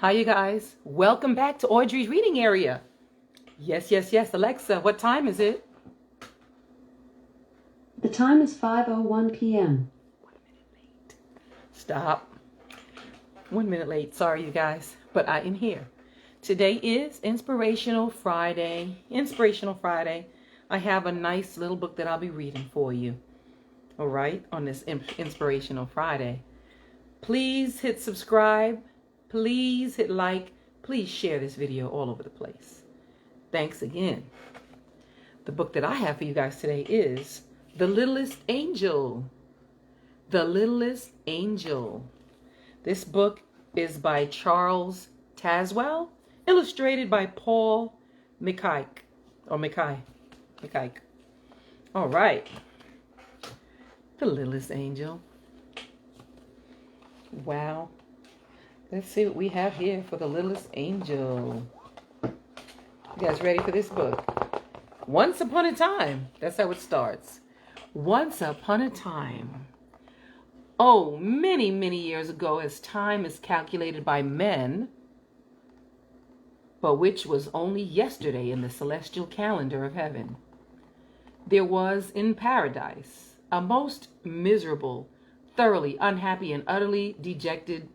Hi, you guys. Welcome back to Audrey's reading area. Yes, yes, yes. Alexa, what time is it? The time is 5:01 p.m. 1 minute late. Stop. 1 minute late. Sorry, you guys, but I am here. Today is Inspirational Friday. Inspirational Friday. I have a nice little book that I'll be reading for you. All right, on this Inspirational Friday. Please hit subscribe. Please hit like. Please share this video all over the place. Thanks again. The book that I have for you guys today is The Littlest Angel. The Littlest Angel. This book is by Charles Tazewell, illustrated by Paul McKike. McKike. All right. The Littlest Angel. Wow. Let's see what we have here for The Littlest Angel. You guys ready for this book? Once upon a time. That's how it starts. Once upon a time. Oh, many, many years ago, as time is calculated by men, but which was only yesterday in the celestial calendar of heaven, there was in paradise a most miserable, thoroughly unhappy, and utterly dejected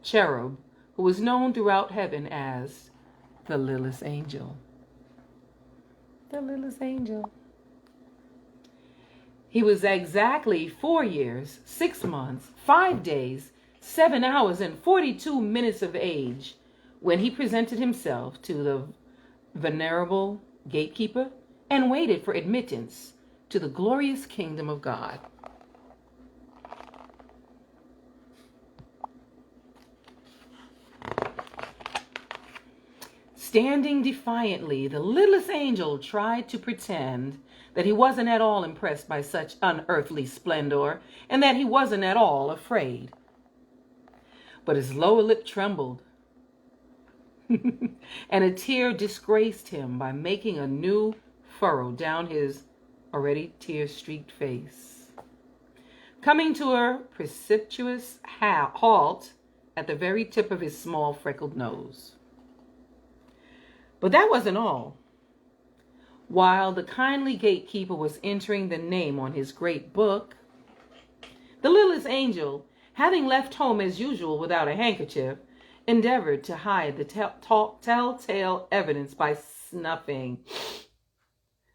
cherub who was known throughout heaven as the littlest angel. The littlest angel. He was exactly 4 years, 6 months, 5 days, 7 hours, and 42 minutes of age when he presented himself to the venerable gatekeeper and waited for admittance to the glorious kingdom of God. Standing defiantly, the littlest angel tried to pretend that he wasn't at all impressed by such unearthly splendor and that he wasn't at all afraid. But his lower lip trembled, and a tear disgraced him by making a new furrow down his already tear-streaked face. Coming to a precipitous halt at the very tip of his small freckled nose. But that wasn't all. While the kindly gatekeeper was entering the name on his great book, the littlest angel, having left home as usual without a handkerchief, endeavored to hide the telltale evidence by snuffing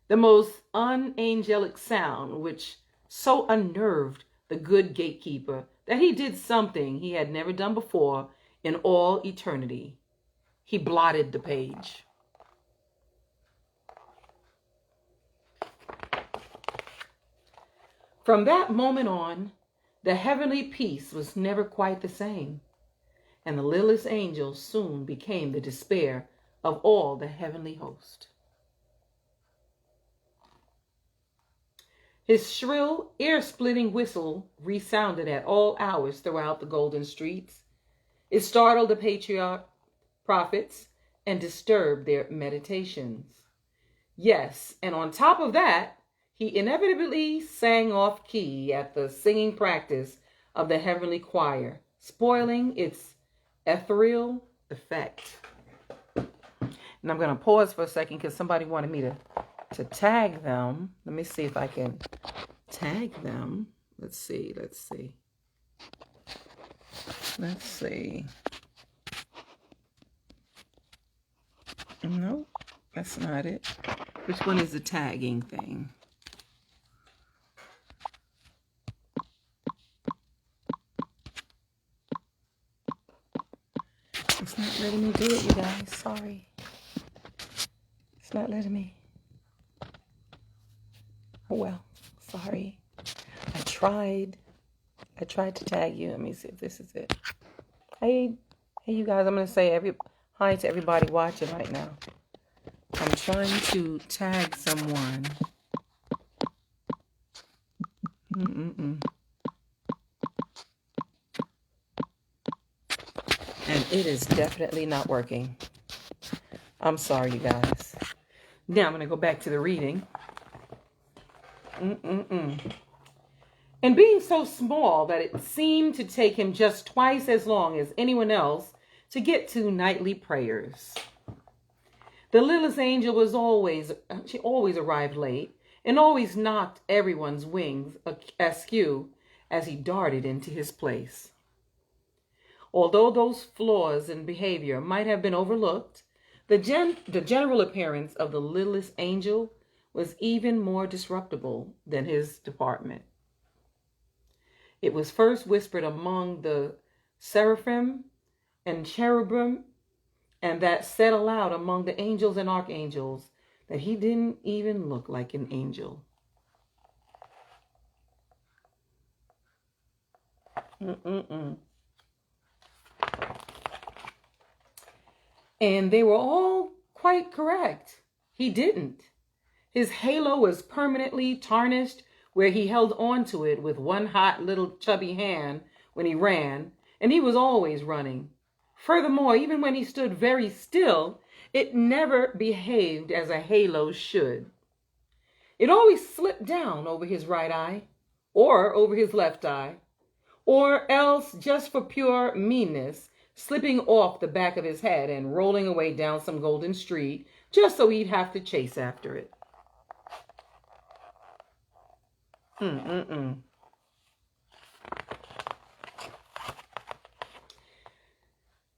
the most unangelic sound, which so unnerved the good gatekeeper that he did something he had never done before in all eternity. He blotted the page. From that moment on, the heavenly peace was never quite the same, and the littlest angel soon became the despair of all the heavenly host. His shrill, ear-splitting whistle resounded at all hours throughout the golden streets. It startled the patriarch prophets and disturbed their meditations. Yes, and on top of that, he inevitably sang off key at the singing practice of the heavenly choir, spoiling its ethereal effect. And I'm going to pause for a second because somebody wanted me to tag them. Let me see if I can tag them. Let's see. No, that's not it. Which one is the tagging thing? It's not letting me do it, you guys. Sorry. It's not letting me. Oh, well. Sorry. I tried to tag you. Let me see if this is it. Hey, you guys. I'm going to say hi to everybody watching right now. I'm trying to tag someone. And it is definitely not working. I'm sorry, you guys. Now I'm going to go back to the reading. And being so small that it seemed to take him just twice as long as anyone else to get to nightly prayers. The littlest angel she always arrived late and always knocked everyone's wings askew as he darted into his place. Although those flaws in behavior might have been overlooked, the general appearance of the littlest angel was even more disreputable than his deportment. It was first whispered among the seraphim and cherubim, and that said aloud among the angels and archangels, that he didn't even look like an angel. And they were all quite correct. He didn't. His halo was permanently tarnished where he held on to it with one hot little chubby hand when he ran, and he was always running. Furthermore, even when he stood very still, it never behaved as a halo should. It always slipped down over his right eye, or over his left eye, or else, just for pure meanness, slipping off the back of his head and rolling away down some golden street, just so he'd have to chase after it.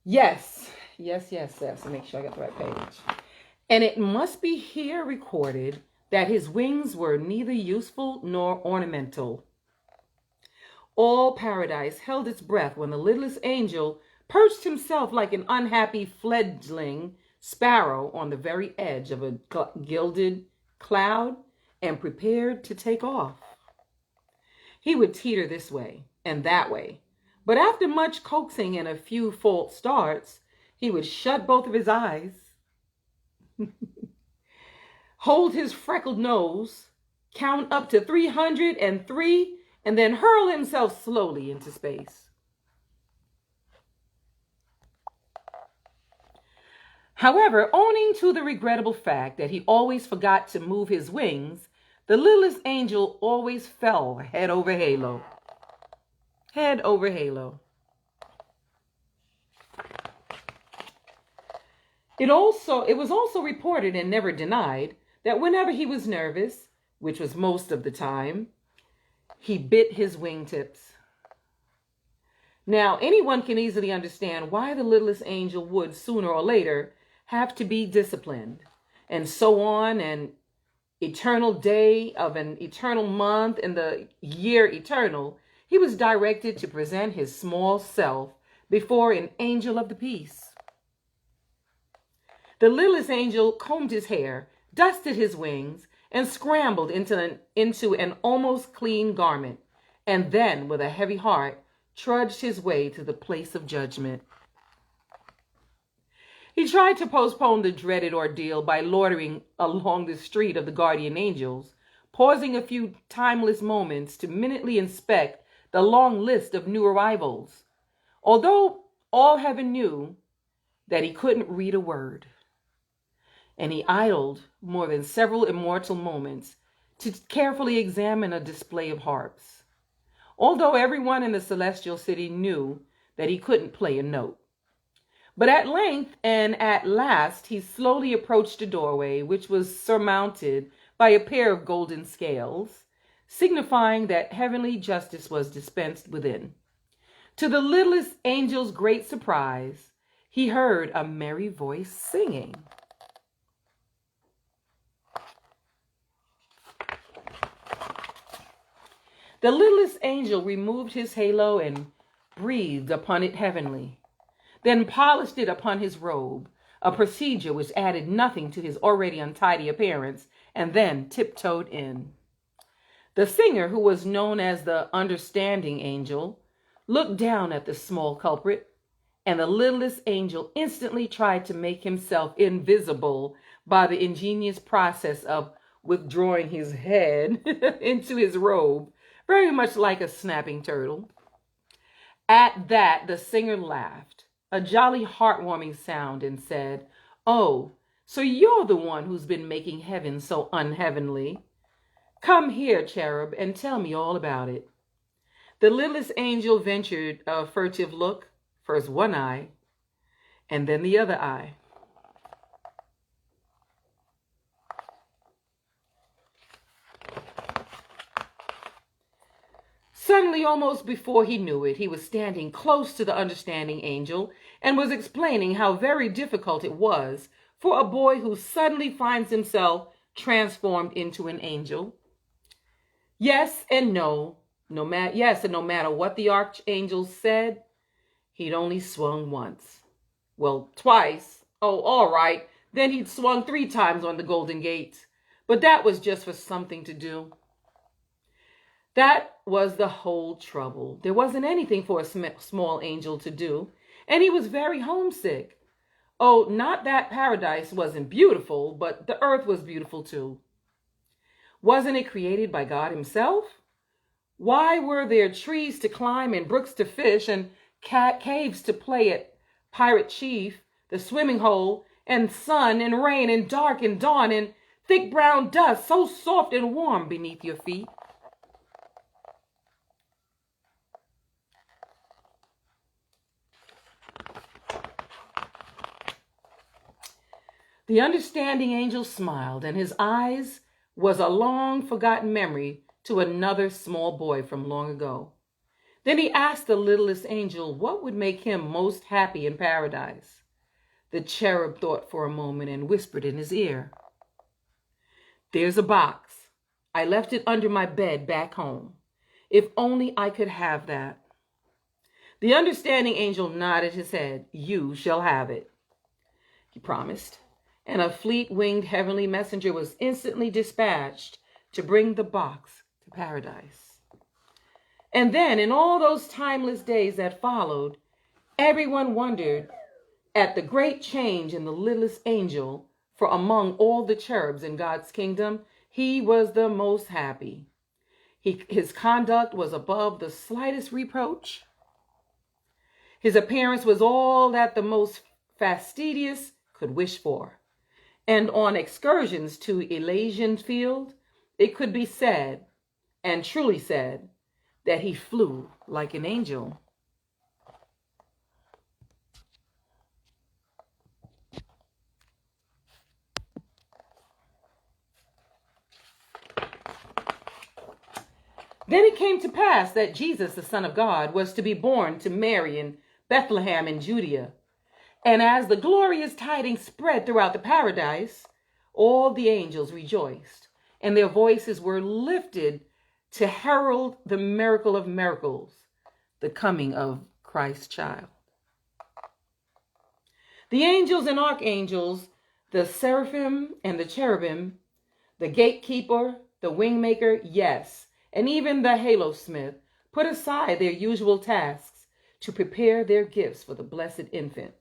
Yes. Make sure I got the right page. And it must be here recorded that his wings were neither useful nor ornamental. All paradise held its breath when the littlest angel perched himself like an unhappy fledgling sparrow on the very edge of a gilded cloud and prepared to take off. He would teeter this way and that way, but after much coaxing and a few false starts, he would shut both of his eyes, hold his freckled nose, count up to 303, and then hurl himself slowly into space. However, owing to the regrettable fact that he always forgot to move his wings, the littlest angel always fell head over halo. Head over halo. It was also reported and never denied that whenever he was nervous, which was most of the time, he bit his wingtips. Now, anyone can easily understand why the littlest angel would sooner or later have to be disciplined, and so on an eternal day of an eternal month in the year eternal, he was directed to present his small self before an angel of the peace. The littlest angel combed his hair, dusted his wings, and scrambled into an almost clean garment, and then, with a heavy heart, trudged his way to the place of judgment. He tried to postpone the dreaded ordeal by loitering along the street of the guardian angels, pausing a few timeless moments to minutely inspect the long list of new arrivals, although all heaven knew that he couldn't read a word. And he idled more than several immortal moments to carefully examine a display of harps, although everyone in the celestial city knew that he couldn't play a note. But at length and at last he slowly approached a doorway which was surmounted by a pair of golden scales, signifying that heavenly justice was dispensed within. To the littlest angel's great surprise, he heard a merry voice singing. The littlest angel removed his halo and breathed upon it heavenly, then polished it upon his robe, a procedure which added nothing to his already untidy appearance, and then tiptoed in. The singer, who was known as the understanding angel, looked down at the small culprit, and the littlest angel instantly tried to make himself invisible by the ingenious process of withdrawing his head into his robe, very much like a snapping turtle. At that, the singer laughed, a jolly heartwarming sound, and said, "Oh, so you're the one who's been making heaven so unheavenly. Come here, cherub, and tell me all about it." The littlest angel ventured a furtive look, first one eye, and then the other eye. Suddenly, almost before he knew it, he was standing close to the understanding angel and was explaining how very difficult it was for a boy who suddenly finds himself transformed into an angel. Yes and no. Yes, and no matter what the archangel said, he'd only swung once. Well, twice. Oh, all right. Then he'd swung 3 times on the Golden Gate. But that was just for something to do. That was the whole trouble. There wasn't anything for a small angel to do, and he was very homesick. Oh, not that paradise wasn't beautiful, but the earth was beautiful too. Wasn't it created by God himself? Why were there trees to climb and brooks to fish and caves to play at Pirate Chief, the swimming hole, and sun and rain and dark and dawn and thick brown dust so soft and warm beneath your feet? The understanding angel smiled, and his eyes was a long forgotten memory to another small boy from long ago. Then he asked the littlest angel what would make him most happy in paradise. The cherub thought for a moment and whispered in his ear, "There's a box. I left it under my bed back home. If only I could have that." The understanding angel nodded his head. "You shall have it," he promised. And a fleet-winged heavenly messenger was instantly dispatched to bring the box to paradise. And then, in all those timeless days that followed, everyone wondered at the great change in the littlest angel, for among all the cherubs in God's kingdom, he was the most happy. His conduct was above the slightest reproach. His appearance was all that the most fastidious could wish for. And on excursions to Elysian Field, it could be said, and truly said, that he flew like an angel. Then it came to pass that Jesus, the Son of God, was to be born to Mary in Bethlehem in Judea. And as the glorious tidings spread throughout the paradise, all the angels rejoiced, and their voices were lifted to herald the miracle of miracles, the coming of Christ's child. The angels and archangels, the seraphim and the cherubim, the gatekeeper, the wingmaker, yes, and even the halo smith, put aside their usual tasks to prepare their gifts for the blessed infant.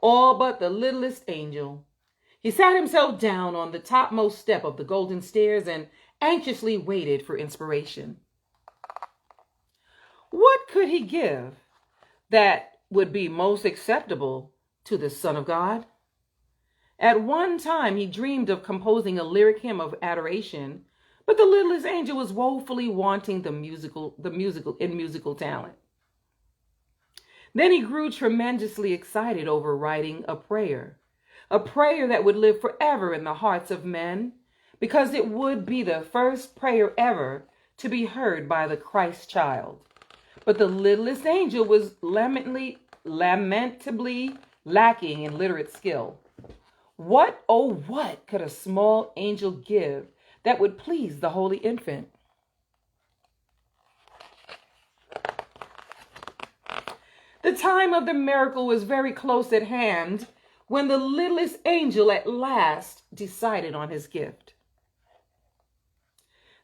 All but the littlest angel. He sat himself down on the topmost step of the golden stairs and anxiously waited for inspiration. What could he give that would be most acceptable to the Son of God? At one time, he dreamed of composing a lyric hymn of adoration, but the littlest angel was woefully wanting in musical talent. Then he grew tremendously excited over writing a prayer that would live forever in the hearts of men, because it would be the first prayer ever to be heard by the Christ child. But the littlest angel was lamentably lacking in literate skill. What, oh what, could a small angel give that would please the holy infant? The time of the miracle was very close at hand when the littlest angel at last decided on his gift.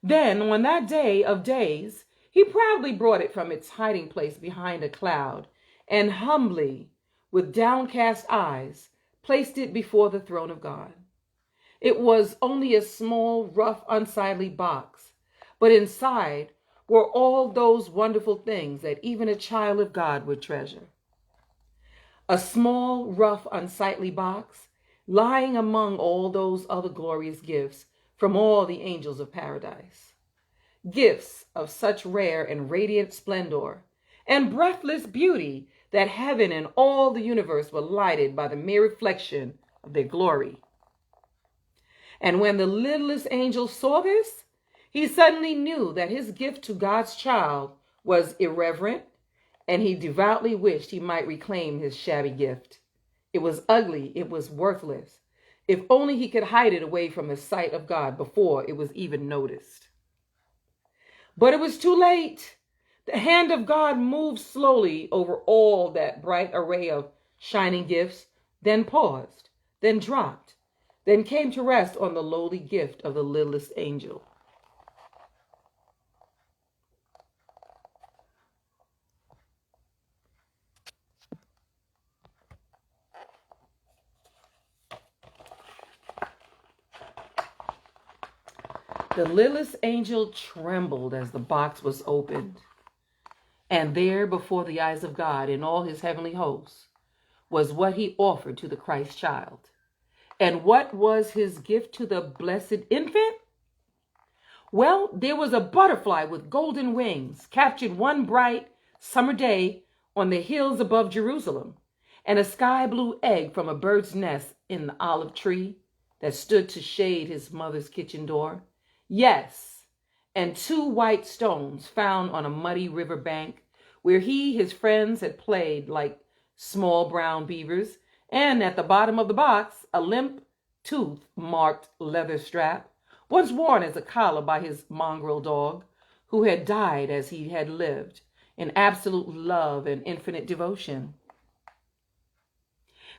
Then, on that day of days, he proudly brought it from its hiding place behind a cloud and humbly, with downcast eyes, placed it before the throne of God. It was only a small, rough, unsightly box, but inside were all those wonderful things that even a child of God would treasure. A small, rough, unsightly box lying among all those other glorious gifts from all the angels of paradise. Gifts of such rare and radiant splendor and breathless beauty that heaven and all the universe were lighted by the mere reflection of their glory. And when the littlest angel saw this, he suddenly knew that his gift to God's child was irreverent, and he devoutly wished he might reclaim his shabby gift. It was ugly, it was worthless. If only he could hide it away from the sight of God before it was even noticed. But it was too late. The hand of God moved slowly over all that bright array of shining gifts, then paused, then dropped, then came to rest on the lowly gift of the littlest angel. The littlest angel trembled as the box was opened. And there, before the eyes of God and all his heavenly hosts, was what he offered to the Christ child. And what was his gift to the blessed infant? Well, there was a butterfly with golden wings, captured one bright summer day on the hills above Jerusalem, and a sky blue egg from a bird's nest in the olive tree that stood to shade his mother's kitchen door. Yes, and 2 white stones found on a muddy river bank where he, his friends had played like small brown beavers, and at the bottom of the box, a limp, tooth-marked leather strap, once worn as a collar by his mongrel dog, who had died as he had lived, in absolute love and infinite devotion.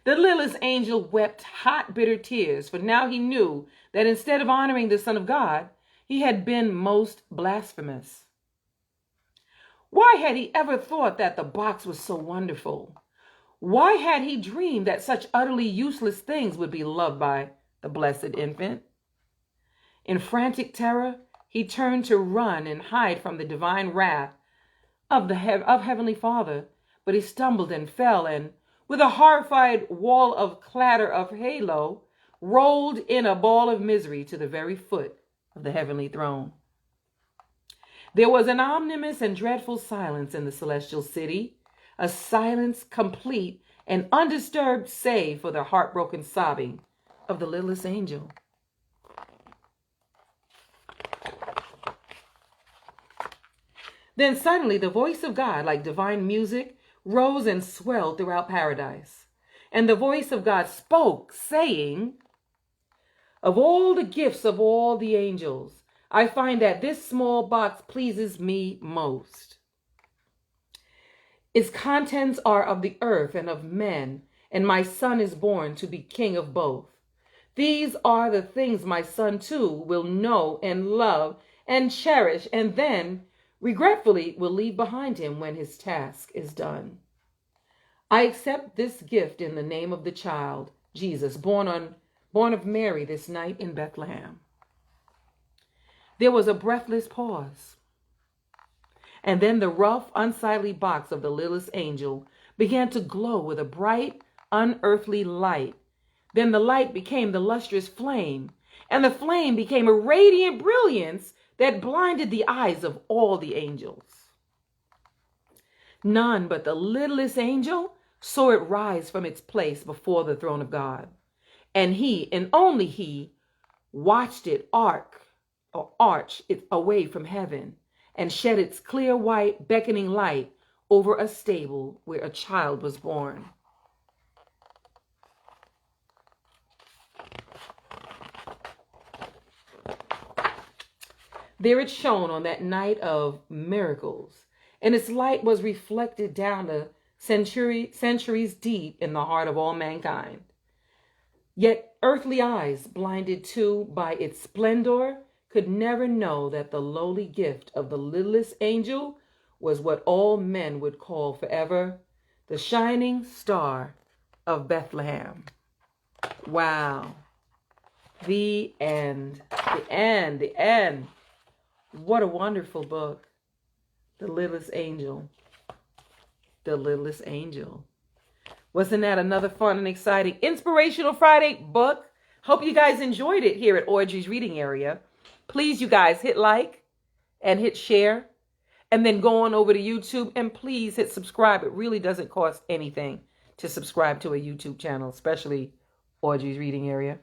The littlest angel wept hot, bitter tears, for now he knew that instead of honoring the Son of God, he had been most blasphemous. Why had he ever thought that the box was so wonderful? Why had he dreamed that such utterly useless things would be loved by the blessed infant? In frantic terror, he turned to run and hide from the divine wrath of Heavenly Father, but he stumbled and fell, and with a horrified wall of clatter of halo, rolled in a ball of misery to the very foot of the heavenly throne. There was an ominous and dreadful silence in the celestial city, a silence complete and undisturbed save for the heartbroken sobbing of the littlest angel. Then suddenly the voice of God, like divine music, rose and swelled throughout paradise. And the voice of God spoke, saying, "Of all the gifts of all the angels, I find that this small box pleases me most. Its contents are of the earth and of men, and my son is born to be king of both. These are the things my son too will know and love and cherish, and then regretfully will leave behind him when his task is done. I accept this gift in the name of the child, Jesus, born of Mary this night in Bethlehem." There was a breathless pause. And then the rough, unsightly box of the littlest angel began to glow with a bright, unearthly light. Then the light became the lustrous flame, and the flame became a radiant brilliance that blinded the eyes of all the angels. None but the littlest angel saw it rise from its place before the throne of God. And he, and only he, watched it arch it away from heaven and shed its clear white beckoning light over a stable where a child was born. There it shone on that night of miracles, and its light was reflected down the centuries deep in the heart of all mankind. Yet earthly eyes, blinded too by its splendor, could never know that the lowly gift of the littlest angel was what all men would call forever the shining star of Bethlehem. Wow. The end. The end. The end. What a wonderful book. The Littlest Angel. The Littlest Angel. Wasn't that another fun and exciting Inspirational Friday book? Hope you guys enjoyed it here at Audrey's Reading Area. Please, you guys, hit like and hit share. And then go on over to YouTube and please hit subscribe. It really doesn't cost anything to subscribe to a YouTube channel, especially Audrey's Reading Area.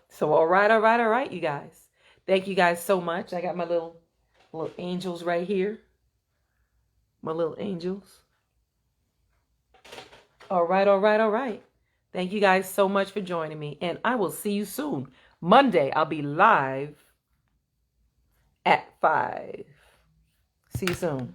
So, all right, you guys. Thank you guys so much. I got my little angels right here. My little angels. All right. Thank you guys so much for joining me. And I will see you soon. Monday, I'll be live at 5. See you soon.